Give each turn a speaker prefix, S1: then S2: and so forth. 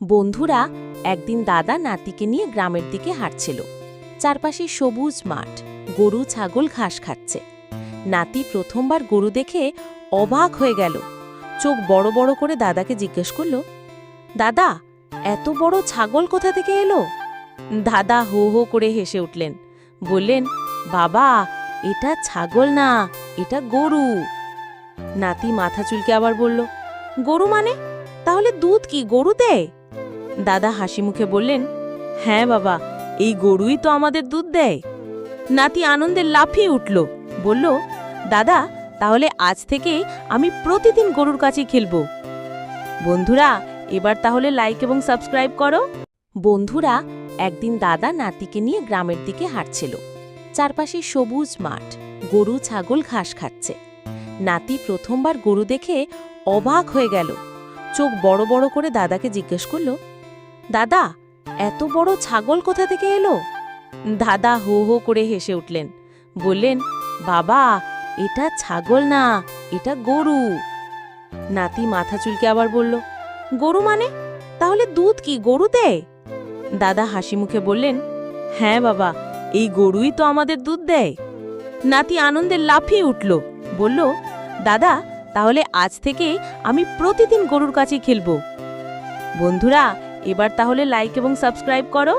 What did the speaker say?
S1: বন্ধুরা একদিন দাদা নাতিকে নিয়ে গ্রামের দিকে হাঁটছিল। চারপাশে সবুজ মাঠ, গরু ছাগল ঘাস খাচ্ছে। নাতি প্রথমবার গরু দেখে অবাক হয়ে গেল। চোখ বড় বড় করে দাদাকে জিজ্ঞেস করল, দাদা, এত বড় ছাগল কোথা থেকে এলো? দাদা হো হো করে হেসে উঠলেন, বললেন, বাবা, এটা ছাগল না, এটা গরু। নাতি মাথা চুলকে আবার বলল, গরু মানে? তাহলে দুধ কি গরু দেয়? দাদা হাসি মুখে বললেন, হ্যাঁ বাবা, এই গরুই তো আমাদের দুধ দেয়। নাতি আনন্দে লাফিয়ে উঠল, বলল, দাদা, তাহলে আজ থেকে আমি প্রতিদিন গরুর কাছেই খেলব। বন্ধুরা, এবার তাহলে লাইক এবং সাবস্ক্রাইব করো। বন্ধুরা একদিন দাদা নাতিকে নিয়ে গ্রামের দিকে হাঁটছিল। চারপাশে সবুজ মাঠ, গরু ছাগল ঘাস খাচ্ছে। নাতি প্রথমবার গরু দেখে অবাক হয়ে গেল। চোখ বড় বড় করে দাদাকে জিজ্ঞেস করল, দাদা, এত বড় ছাগল কোথা থেকে এলো? দাদা হো হো করে হেসে উঠলেন, বললেন, বাবা, এটা ছাগল না, এটা গরু। নাতি মাথা চুলকে আবার বলল, গরু মানে? তাহলে দুধ কি গরু দেয়? দাদা হাসি মুখে বললেন, হ্যাঁ বাবা, এই গরুই তো আমাদের দুধ দেয়। নাতি আনন্দে লাফিয়ে উঠল, বলল, দাদা, তাহলে আজ থেকে আমি প্রতিদিন গরুর কাছেই খেলব। বন্ধুরা, এবার তাহলে লাইক এবং সাবস্ক্রাইব করো।